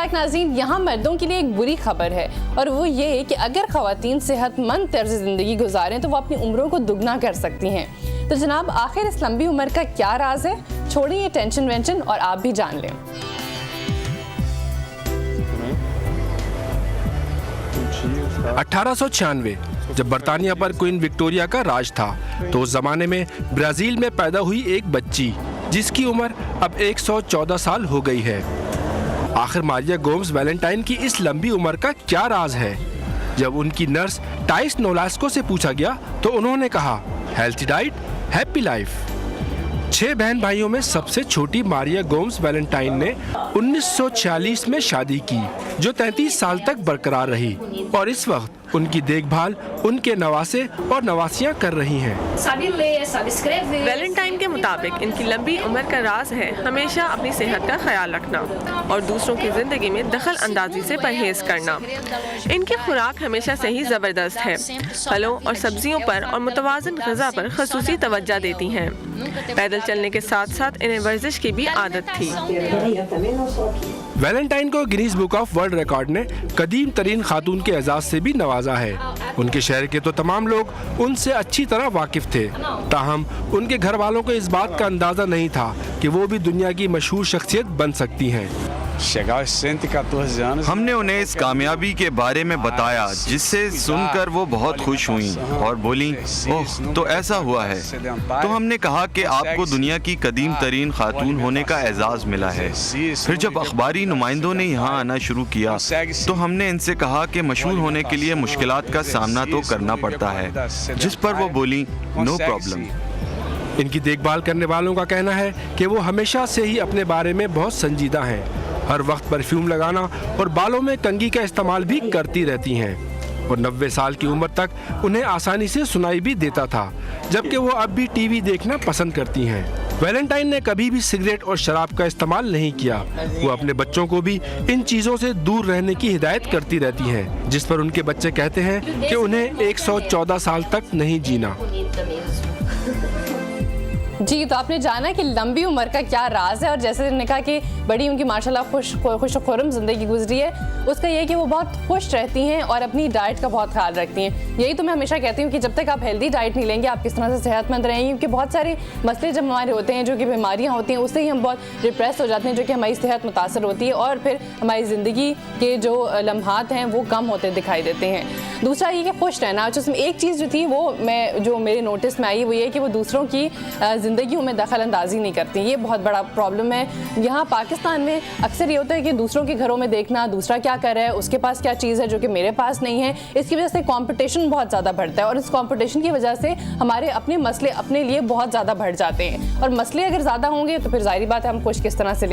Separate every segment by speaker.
Speaker 1: Back नाज़रीन, यहाँ मर्दों के लिए एक बुरी खबर है और वो ये कि अगर ख़वातीन सेहतमंद तर्ज ज़िंदगी गुजारें तो वो अपनी उम्रों को दुगना कर सकती हैं। तो जनाब आखिर इस लंबी उम्र का क्या राज है? छोड़िए ये टेंशन वेंशन और आप भी जान लें।
Speaker 2: जब बरतानिया पर क्वीन विक्टोरिया का राज था तो उस जमाने में ब्राजील में पैदा हुई एक बच्ची जिसकी उम्र अब 114 साल हो गई है। आखिर मारिया गोम्स वैलेंटाइन की इस लंबी उम्र का क्या राज है? जब उनकी नर्स टाइस नोलास्को से पूछा गया तो उन्होंने कहा, हेल्थी डाइट, हैप्पी लाइफ। 6 बहन भाइयों में सबसे छोटी मारिया गोम्स वैलेंटाइन ने 1946 में शादी की, जो 33 साल तक बरकरार रही और इस वक्त उनकी देखभाल उनके नवासे और नवासियां कर रही हैं।
Speaker 3: वैलेंटाइन के मुताबिक इनकी लंबी उम्र का राज है हमेशा अपनी सेहत का ख्याल रखना और दूसरों की जिंदगी में दखल अंदाजी से परहेज करना। इनकी खुराक हमेशा से ही जबरदस्त है। फलों और सब्जियों पर और मुतवाज़िन ग़िज़ा पर ख़ुसूसी तवज्जो देती हैं। पैदल चलने के साथ साथ इन्हें वर्जिश की भी आदत थी।
Speaker 2: वैलेंटाइन को Guinness book of world record ने कदीम तरीन खातून के एजाज से भी नवाजा है। उनके शहर के तो तमाम लोग उनसे अच्छी तरह वाकिफ थे, ताहम उनके घर वालों को इस बात का अंदाजा नहीं था कि वो भी दुनिया की मशहूर शख्सियत बन सकती हैं।
Speaker 4: हमने उन्हें इस कामयाबी के बारे में बताया जिससे सुनकर वो बहुत खुश हुई और बोली, ओह तो ऐसा हुआ है। तो हमने कहा कि आपको दुनिया की कदीम तरीन खातून होने का एजाज़ मिला है। फिर जब अखबारी नुमाइंदों ने यहाँ आना शुरू किया तो हमने इनसे कहा कि मशहूर होने के लिए मुश्किलात का सामना तो करना पड़ता है, जिस पर वो बोली, नो प्रॉब्लम।
Speaker 2: इनकी देखभाल करने वालों का कहना है कि वो हमेशा से ही अपने बारे में बहुत संजीदा हैं। हर वक्त परफ्यूम लगाना और बालों में कंघी का इस्तेमाल भी करती रहती हैं और 90 साल की उम्र तक उन्हें आसानी से सुनाई भी देता था, जबकि वो अब भी टीवी देखना पसंद करती हैं। वैलेंटाइन ने कभी भी सिगरेट और शराब का इस्तेमाल नहीं किया। वो अपने बच्चों को भी इन चीज़ों से दूर रहने की हिदायत करती रहती हैं, जिस पर उनके बच्चे कहते हैं कि उन्हें 114 साल तक नहीं जीना।
Speaker 1: जी, तो आपने जाना कि लंबी उम्र का क्या राज है और जैसे उन्होंने कहा कि बड़ी उनकी माशाल्लाह खुश खुर्रम ज़िंदगी गुजरी है, उसका ये है कि वो बहुत खुश रहती हैं और अपनी डाइट का बहुत ख्याल रखती हैं। यही तो मैं हमेशा कहती हूँ कि जब तक आप हेल्दी डाइट नहीं लेंगे आप किस तरह से सेहतमंद रहेंगे, क्योंकि बहुत सारे मसले जब हमारे होते हैं, जो कि बीमारियाँ होती हैं, उससे ही हम बहुत डिप्रेस हो जाते हैं, जो कि हमारी सेहत मुतासर होती है और फिर हमारी ज़िंदगी के जो लम्हात हैं वो कम होते दिखाई देते हैं। दूसरा ये कि खुश रहना, जिसमें एक चीज़ जो थी वो जो मेरे नोटिस में आई वो ये कि वो दूसरों की ज़िंदगियों में दखल अंदाजी नहीं करती। ये बहुत बड़ा प्रॉब्लम है। यहाँ पाकिस्तान में अक्सर ये होता है कि दूसरों के घरों में देखना दूसरा क्या कर रहा है, उसके पास क्या चीज़ है जो कि मेरे पास नहीं है। इसकी वजह से कंपटीशन बहुत ज़्यादा बढ़ता है और इस कंपटीशन की वजह से हमारे अपने मसले अपने लिए बहुत ज़्यादा बढ़ जाते हैं और मसले अगर ज़्यादा होंगे तो फिर जाहिर बात है हम खुश किस तरह से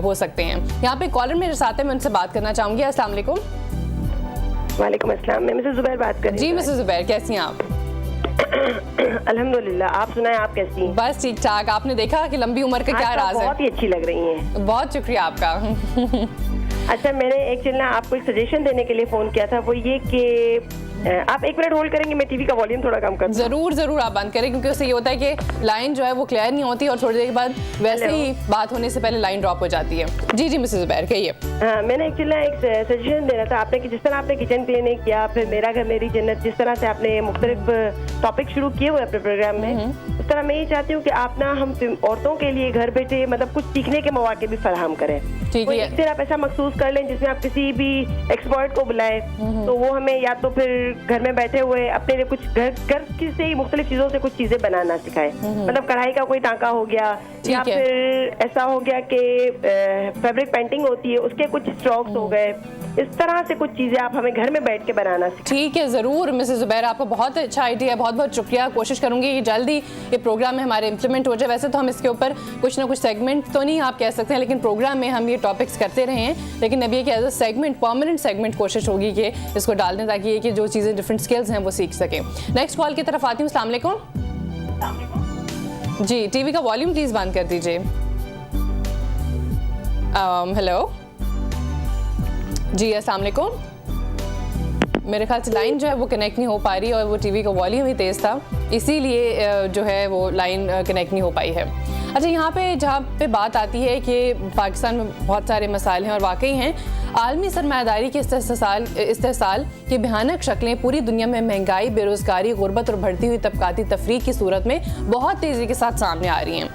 Speaker 1: हो सकते हैं। यहाँ पे कॉलर मेरे साथ है, मैं उनसे बात करना चाहूँगी। अस्सलाम वालेकुम।
Speaker 5: वालेकुम अस्सलाम, मैं मिसेस जुबैर बात कर रही हूँ।
Speaker 1: जी मिसेस जुबैर, कैसी हैं आप?
Speaker 5: अल्हम्दुलिल्लाह, आप सुनाएं, आप कैसी हैं?
Speaker 1: बस ठीक ठाक। आपने देखा कि लंबी उम्र का क्या राज है?
Speaker 5: बहुत ही अच्छी लग रही हैं।
Speaker 1: बहुत शुक्रिया आपका।
Speaker 5: अच्छा, मैंने एक्चुअली आपको एक सजेशन देने के लिए फ़ोन किया था, वो ये कि आप 1 मिनट होल्ड करेंगे, मैं टीवी का वॉल्यूम थोड़ा कम कर दूं?
Speaker 1: जरूर आप बंद करें, क्योंकि उससे ये होता है कि लाइन जो है वो क्लियर नहीं होती और थोड़ी देर के बाद वैसे ही बात होने से पहले लाइन ड्रॉप हो जाती है। जी मिसेस जुबैर कहिए।
Speaker 5: हाँ, मैंने एक्चुअली एक सजेशन देना था आपने कि जिस तरह आपने किचन क्लीनिंग किया, फिर मेरा घर मेरी जन्नत, जिस तरह से आपने मुख्तलिफ टॉपिक शुरू किए हुए अपने प्रोग्राम में, उस तरह मैं ये चाहती हूँ कि आप ना हम औरतों के लिए घर बैठे मतलब कुछ सीखने के मौके भी फराहम करें।
Speaker 1: ठीक है,
Speaker 5: फिर आप ऐसा मखसूस कर लें जिसमें आप किसी भी एक्सपर्ट को बुलाएं, तो वो हमें या तो फिर घर में बैठे हुए अपने लिए कुछ घर से ही मुख्तलिफ चीजों से कुछ चीजें बनाना सिखाए। मतलब कढ़ाई का कोई टांका हो गया या फिर ऐसा हो गया कि फैब्रिक पेंटिंग होती है उसके कुछ स्ट्रोक्स हो गए, इस तरह से कुछ चीजें आप हमें घर में बैठ के बनाना सिखाएं।
Speaker 1: ठीक है, जरूर मिसेस जुबैर, आपका बहुत अच्छा आइडिया है, बहुत बहुत शुक्रिया। कोशिश करूंगी कि जल्दी ये प्रोग्राम में हमारे इम्प्लीमेंट हो जाए। वैसे तो हम इसके ऊपर कुछ ना कुछ सेगमेंट तो नहीं आप कह सकते हैं, लेकिन प्रोग्राम में हम ये टॉपिक्स करते रहे हैं, लेकिन अभी as a segment, permanent segment कोशिश होगी कि इसको डाल दें ताकि ये कि जो चीज़ें डिफरेंट स्किल्स हैं वो सीख सकें। नेक्स्ट कॉल की तरफ आती हूँ। अस्सलाम वालेकुम। जी, टीवी का वॉल्यूम प्लीज़ बंद कर दीजिए। हेलो जी, अस्सलाम वालेकुम। मेरे ख्याल से लाइन जो है वो कनेक्ट नहीं हो पा रही और वो टीवी का वॉल्यूम ही तेज़ था, इसीलिए जो है वो लाइन कनेक्ट नहीं हो पाई है। अच्छा, यहाँ पे जहाँ पे बात आती है कि पाकिस्तान में बहुत सारे मसाइल हैं और वाकई हैं, आलमी सरमायादारी के इस्तेहसाल की भयानक शक्लें पूरी दुनिया में महंगाई, बेरोज़गारी, गुर्बत और बढ़ती हुई तबकाती तफरीक की सूरत में बहुत तेज़ी के साथ सामने आ रही हैं।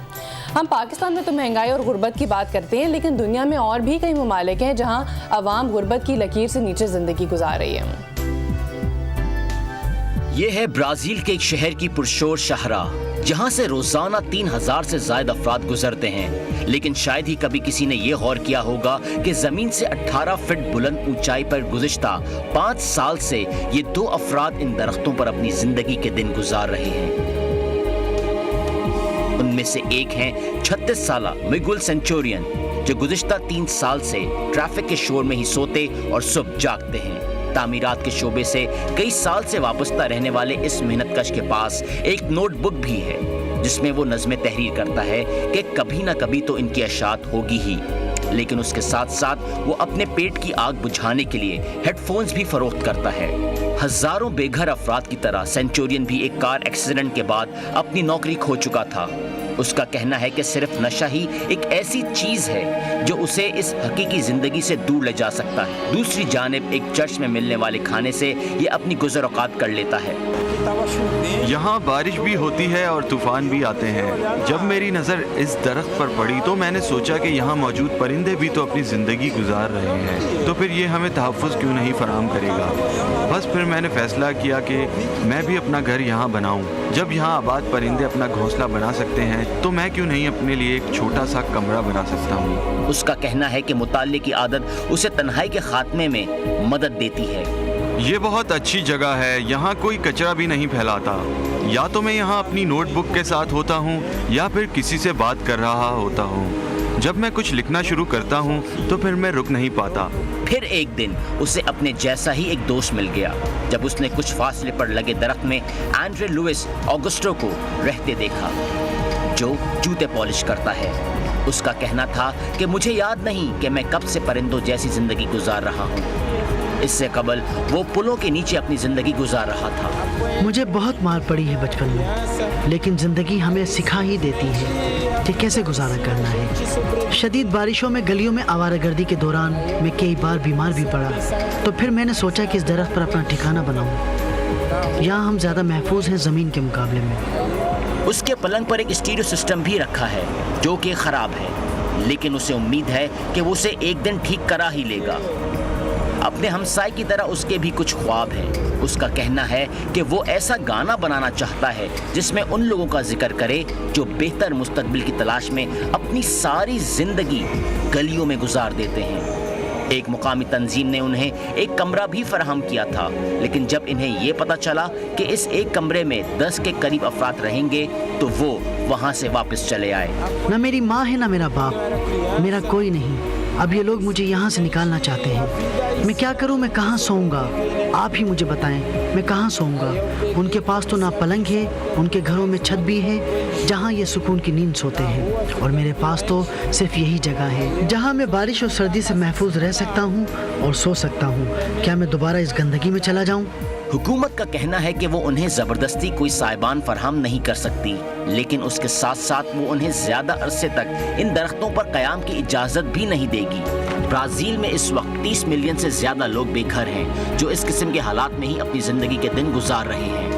Speaker 1: हम पाकिस्तान में तो महंगाई और गुर्बत की बात करते हैं, लेकिन दुनिया में और भी कई ममालिक हैं जहां अवाम गुर्बत की लकीर से नीचे ज़िंदगी गुजार रही है।
Speaker 6: ये है ब्राज़ील के एक शहर की पुरशोर शाहराह, जहां से रोजाना 3000 से ज्यादा अफराद गुजरते हैं। लेकिन शायद ही कभी किसी ने ये गौर किया होगा कि जमीन से 18 फीट बुलंद ऊंचाई पर गुज़िश्ता 5 साल से ये 2 अफराद इन दरख्तों पर अपनी जिंदगी के दिन गुजार रहे हैं। उनमें से एक हैं 36 साला मिगुल सेंचुरियन, जो गुज़िश्ता 3 साल से ट्रैफिक के शोर में ही सोते और सुबह जागते हैं। तामीरात के शोबे से कई साल से वाबस्ता रहने वाले इस मेहनतकश के पास एक नोटबुक भी है, जिसमें वो नज़्में तहरीर करता है कि कभी ना कभी तो इनकी अशात होगी ही। लेकिन उसके साथ साथ वो अपने पेट की आग बुझाने के लिए हेडफोन्स भी फरोख्त करता है। हजारों बेघर अफराद की तरह सेंचुरियन भी एक कार एक्सीडेंट के बाद अपनी नौकरी खो चुका था। उसका कहना है कि सिर्फ नशा ही एक ऐसी चीज है जो उसे इस हकीकी जिंदगी से दूर ले जा सकता है। दूसरी जानिब एक चर्च में मिलने वाले खाने से ये अपनी गुज़र औकात कर लेता है।
Speaker 4: यहाँ बारिश भी होती है और तूफान भी आते हैं। जब मेरी नज़र इस दरख्त पर पड़ी तो मैंने सोचा कि यहाँ मौजूद परिंदे भी तो अपनी ज़िंदगी गुजार रहे हैं, तो फिर ये हमें तहफ़्फ़ुज़ क्यों नहीं फराहम करेगा। बस फिर मैंने फ़ैसला किया कि मैं भी अपना घर यहाँ बनाऊँ। जब यहाँ आबाद परिंदे अपना घोंसला बना सकते हैं तो मैं क्यों नहीं अपने लिए एक छोटा सा कमरा बना सकता हूँ।
Speaker 6: उसका कहना है कि मुताल्ले की आदत उसे तन्हाई के खात्मे में मदद देती है।
Speaker 4: ये बहुत अच्छी जगह है, यहाँ कोई कचरा भी नहीं फैलाता। या तो मैं यहाँ अपनी नोटबुक के साथ होता हूँ या फिर किसी से बात कर रहा होता हूँ। जब मैं कुछ लिखना शुरू करता हूँ तो फिर मैं रुक नहीं पाता।
Speaker 6: फिर एक दिन उसे अपने जैसा ही एक दोस्त मिल गया, जब उसने कुछ फासले पर लगे दरख्त में एंड्रे लुइस ऑगस्टो को रहते देखा, जो जूते पॉलिश करता है। उसका कहना था कि मुझे याद नहीं कि मैं कब से परिंदों जैसी जिंदगी गुजार रहा हूँ। इससे कबल वो पुलों के नीचे अपनी जिंदगी गुजार रहा था।
Speaker 7: मुझे बहुत मार पड़ी है बचपन में, लेकिन जिंदगी हमें सिखा ही देती है कि कैसे गुजारा करना है। शदीद बारिशों में गलियों में आवारागर्दी के दौरान मैं कई बार बीमार भी पड़ा, तो फिर मैंने सोचा कि इस दरख्त पर अपना ठिकाना बनाऊं। यहाँ हम ज़्यादा महफूज हैं ज़मीन के मुकाबले में।
Speaker 6: उसके पलंग पर एक स्टीरियो सिस्टम भी रखा है जो कि खराब है, लेकिन उसे उम्मीद है कि वो उसे एक दिन ठीक करा ही लेगा। अपने हमसाय की तरह उसके भी कुछ ख्वाब हैं। उसका कहना है कि वो ऐसा गाना बनाना चाहता है जिसमें उन लोगों का जिक्र करे जो बेहतर मुस्तकबिल की तलाश में अपनी सारी जिंदगी गलियों में गुजार देते हैं। एक मुकामी तंजीम ने उन्हें एक कमरा भी फराहम किया था, लेकिन जब इन्हें ये पता चला कि इस एक कमरे में 10 के करीब अफराद रहेंगे तो वो वहाँ से वापस चले आए।
Speaker 7: ना मेरी माँ है ना मेरा बाप, मेरा कोई नहीं। अब ये लोग मुझे यहाँ से निकालना चाहते हैं। मैं क्या करूँ, मैं कहाँ सोऊंगा? आप ही मुझे बताएं, मैं कहाँ सोऊंगा? उनके पास तो ना पलंग है, उनके घरों में छत भी है जहाँ ये सुकून की नींद सोते हैं, और मेरे पास तो सिर्फ यही जगह है जहाँ मैं बारिश और सर्दी से महफूज रह सकता हूँ और सो सकता हूँ। क्या मैं दोबारा इस गंदगी में चला जाऊँ?
Speaker 6: हुकूमत का कहना है कि वो उन्हें जबरदस्ती कोई साइबान फराहम नहीं कर सकती, लेकिन उसके साथ साथ वो उन्हें ज्यादा अरसे तक इन दरख्तों पर कयाम की इजाजत भी नहीं देगी। ब्राजील में इस वक्त 30 मिलियन से ज्यादा लोग बेघर हैं जो इस किस्म के हालात में ही अपनी जिंदगी के दिन गुजार रहे हैं।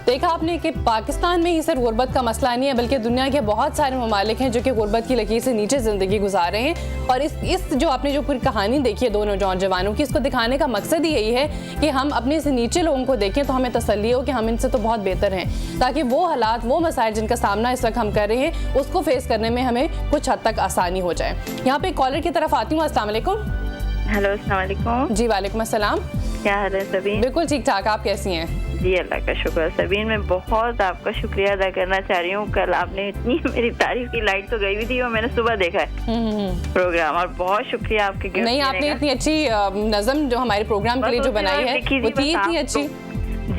Speaker 1: देखा आपने कि पाकिस्तान में ही सिर्फ गुर्बत का मसला नहीं है, बल्कि दुनिया के बहुत सारे ममालिक हैं जो कि गुर्बत की लकीर से नीचे ज़िंदगी गुजार रहे हैं। और इस जो आपने जो पूरी कहानी देखी है दोनों नौजवानों की, इसको दिखाने का मकसद ही यही है कि हम अपने से नीचे लोगों को देखें तो हमें तसल्ली हो कि हम इनसे तो बहुत बेहतर हैं, ताकि वो हालात, वो मसाइल जिनका सामना इस वक्त हम कर रहे हैं, उसको फेस करने में हमें कुछ हद तक आसानी हो जाए। यहाँ पे कॉलर की तरफ आती हूँ। अस्सलाम वालेकुम।
Speaker 8: हेलो, अस्सलाम वालेकुम।
Speaker 1: जी वालेकुम अस्सलाम।
Speaker 8: क्या हाल है सबीन?
Speaker 1: बिल्कुल ठीक ठाक, आप कैसी हैं?
Speaker 8: जी अल्लाह का शुक्र। सबीन, मैं बहुत आपका शुक्रिया अदा करना चाह रही हूँ। कल आपने इतनी मेरी तारीफ की, लाइट तो गई हुई थी और मैंने सुबह देखा है प्रोग्राम, और बहुत शुक्रिया आपके गिफ्ट
Speaker 1: नहीं, आपने इतनी अच्छी नज़म जो हमारे प्रोग्राम के लिए जो बनाई है वो थी इतनी अच्छी।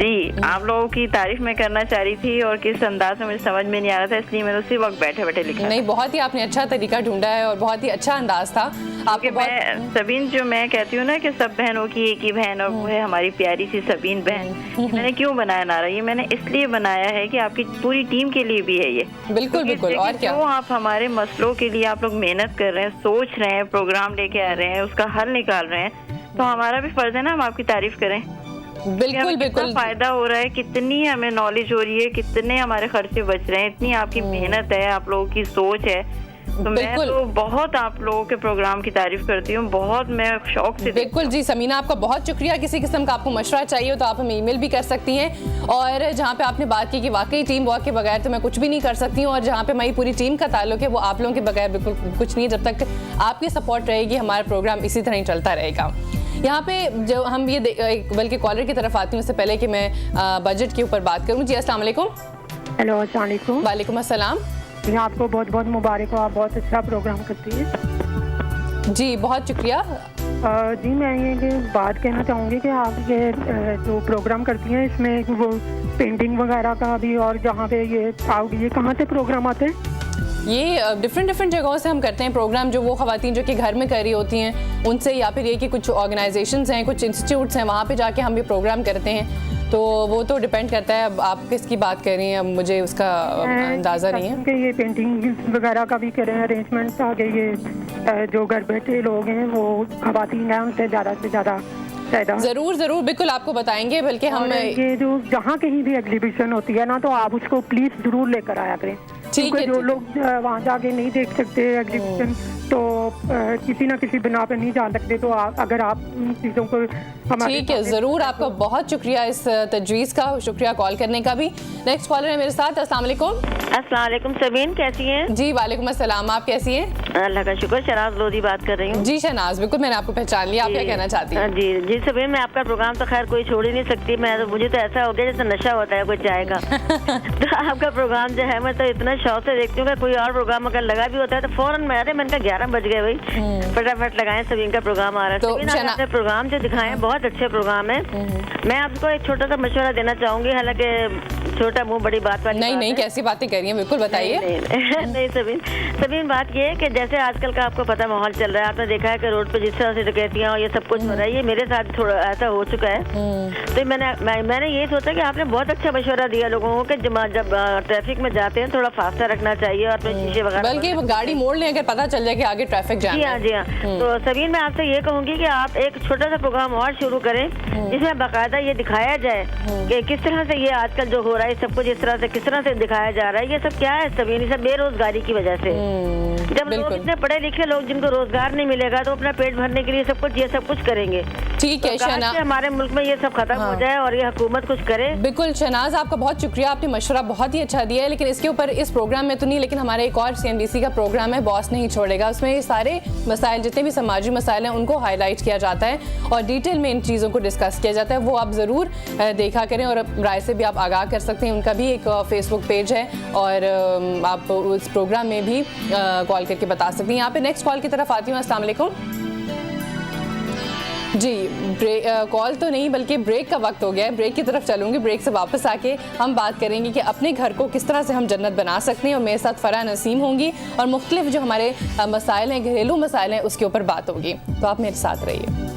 Speaker 8: जी, आप लोगों की तारीफ मैं करना चाह रही थी और किस अंदाज में मुझे समझ में नहीं आ रहा था, इसलिए मैंने उसी वक्त बैठे बैठे लिखा।
Speaker 1: नहीं, बहुत ही आपने अच्छा तरीका ढूंढा है और बहुत ही अच्छा अंदाज था आपके।
Speaker 8: मैं सबीन, जो मैं कहती हूँ ना कि सब बहनों की एक ही बहन और वो है हमारी प्यारी सी सबीन बहन। मैंने क्यों बनाया नारा, ये मैंने इसलिए बनाया है कि आपकी पूरी टीम के लिए भी है ये।
Speaker 1: बिल्कुल बिल्कुल, और क्या,
Speaker 8: जो आप हमारे मसलों के लिए आप लोग मेहनत कर रहे हैं, सोच रहे हैं, प्रोग्राम लेके आ रहे हैं, उसका हल निकाल रहे हैं, तो हमारा भी फर्ज है ना हम आपकी तारीफ करें।
Speaker 1: बिल्कुल बिल्कुल,
Speaker 8: फायदा हो रहा है, कितनी हमें नॉलेज हो रही है, कितने हमारे खर्चे बच रहे हैं, इतनी आपकी मेहनत है, आप लोगों की सोच है। तो मैं तो बहुत आप लोगों के प्रोग्राम की तारीफ करती हूँ, बहुत मैं शौक से।
Speaker 1: बिल्कुल जी समीना, आपका बहुत शुक्रिया। किसी किस्म का आपको मशवरा चाहिए हो तो आप हमें ईमेल भी कर सकती हैं। और जहाँ पे आपने बात की कि वाकई टीम वर्क के बगैर तो मैं कुछ भी नहीं कर सकती हूँ, और जहाँ पे हमारी पूरी टीम का ताल्लुक है वो आप लोगों के बगैर बिल्कुल कुछ नहीं। जब तक आपकी सपोर्ट रहेगी हमारा प्रोग्राम इसी तरह ही चलता रहेगा। यहाँ पे जो हम ये बल्कि कॉलर की तरफ आती हूँ उससे पहले कि मैं बजट के ऊपर बात करूँ। जी अस्सलाम वालेकुम।
Speaker 9: हेलो, अस्सलाम वालेकुम।
Speaker 1: वालेकुम अस्सलाम।
Speaker 9: जी, आपको बहुत बहुत मुबारक हो, आप बहुत अच्छा प्रोग्राम करती हैं।
Speaker 1: जी बहुत शुक्रिया।
Speaker 9: जी, मैं ये बात कहना चाहूँगी कि आप ये जो प्रोग्राम करती हैं इसमें वो पेंटिंग वगैरह का भी, और जहाँ पे ये कहाँ से प्रोग्राम आते हैं?
Speaker 1: ये डिफरेंट जगहों से हम करते हैं प्रोग्राम। जो वो ख़वातीन जो कि घर में कर रही होती हैं उनसे, या फिर ये कि कुछ ऑर्गेनाइजेशंस हैं, कुछ इंस्टीट्यूट्स हैं, वहाँ पे जाके हम ये प्रोग्राम करते हैं। तो वो तो डिपेंड करता है, अब आप किसकी बात कर रही हैं, अब मुझे उसका अंदाज़ा नहीं है।
Speaker 9: कि ये पेंटिंग वगैरह का भी करें अरेंजमेंट, आगे ये जो घर बैठे लोग हैं वो ख़वातीन हैं उनसे ज़्यादा से ज़्यादा
Speaker 1: जरूर बिल्कुल आपको बताएंगे। बल्कि हम
Speaker 9: ये जो जहाँ कहीं भी एग्जीबिशन होती है ना, तो आप उसको प्लीज जरूर लेकर आया करें, क्योंकि जो लोग वहाँ जाके नहीं देख सकते एग्जीबिशन, तो किसी ना किसी बिना पर नहीं जा सकते, तो अगर आप इन चीज़ों को
Speaker 1: ठीक है, ज़रूर। आपका बहुत शुक्रिया इस तजवीज़ का, शुक्रिया कॉल करने का भी। नेक्स्ट कॉलर है मेरे साथ। अस्सलाम वालेकुम।
Speaker 8: अस्सलाम वालेकुम सबीन, कैसी हैं?
Speaker 1: जी वालेकुम अस्सलाम, आप कैसी हैं?
Speaker 8: अल्लाह का शुक्र। शहनाज लोधी बात कर रही हूँ।
Speaker 1: जी शहनाज, बिल्कुल मैंने आपको पहचान लिया। आप क्या कहना चाहती हैं?
Speaker 8: जी सबीन, मैं आपका प्रोग्राम तो खैर कोई छोड़ ही नहीं सकती। मुझे तो ऐसा हो गया जैसे नशा होता है कोई चाय का। तो आपका प्रोग्राम जो है मैं तो इतना शौक से देखती हूँ, कोई और प्रोग्राम अगर लगा भी होता है तो फौरन मैंने कहा 11 बज गए भाई, फटाफट लगाएं, सबीन का प्रोग्राम आ रहा है। तो आपने प्रोग्राम जो दिखाए बहुत अच्छे प्रोग्राम है। मैं आपको एक छोटा सा मशवरा देना चाहूंगी, हालांकि छोटा मुंह बड़ी बात वाली
Speaker 1: नहीं, कैसी बातें कर रही हैं, बिल्कुल बताइए।
Speaker 8: नहीं सबीन बात ये है कि जैसे आजकल का आपको पता माहौल चल रहा है, आपने देखा है कि रोड पे जिस तरह से डकैतियां और ये सब कुछ हो रहा है, ये मेरे साथ थोड़ा ऐसा हो चुका है। तो मैंने ये सोचा कि आपने बहुत अच्छा मशवरा दिया लोगों को कि जब ट्रैफिक में जाते हैं थोड़ा फासला रखना चाहिए और अपने शीशे वगैरह, बल्कि
Speaker 1: गाड़ी मोड़ लें अगर पता चल जाए कि आगे ट्रैफिक जाम है।
Speaker 8: जी हाँ। तो सबीन मैं आपसे ये कहूंगी कि आप एक छोटा सा प्रोग्राम और शुरू करें जिसमें बाकायदा ये दिखाया जाए कि किस तरह से ये आजकल जो हो रहा है सब कुछ इस तरह से किस तरह से दिखाया जा रहा है। ये सब क्या है सबीन, सब बेरोजगारी की वजह से। जब लोग इतने पढ़े लिखे लोग जिनको रोजगार नहीं मिलेगा तो अपना पेट भरने के लिए ये सब कुछ करेंगे।
Speaker 1: ठीक है शहनाज,
Speaker 8: हमारे मुल्क में ये सब खत्म हो जाए और ये हुकूमत कुछ करे।
Speaker 1: बिल्कुल शहनाज, आपका बहुत शुक्रिया, आपने मशवरा बहुत ही अच्छा दिया है। लेकिन इसके ऊपर इस प्रोग्राम में तो नहीं, लेकिन हमारे एक और CNBC का प्रोग्राम है बॉस नहीं छोड़ेगा, उसमें ये सारे मसाइल जितने भी समाजी मसाइल हैं उनको हाईलाइट किया जाता है और डिटेल में इन चीज़ों को डिस्कस किया जाता है। वो आप ज़रूर देखा करें और राय से भी आप आगाह कर सकते हैं। उनका भी एक फेसबुक पेज है और आप उस प्रोग्राम में भी कॉल करके बता सकती हैं। यहाँ पे नेक्स्ट कॉल की तरफ आती हूँ। अस्सलाम वालेकुम। जी कॉल तो नहीं बल्कि ब्रेक का वक्त हो गया है, ब्रेक की तरफ चलूँगी। ब्रेक से वापस आके हम बात करेंगे कि अपने घर को किस तरह से हम जन्नत बना सकते हैं, और मेरे साथ फरा नसीम होंगी और मुख्तलिफ जो हमारे मसाइल हैं, घरेलू मसाइल हैं, उसके ऊपर बात होगी। तो आप मेरे साथ रहिए।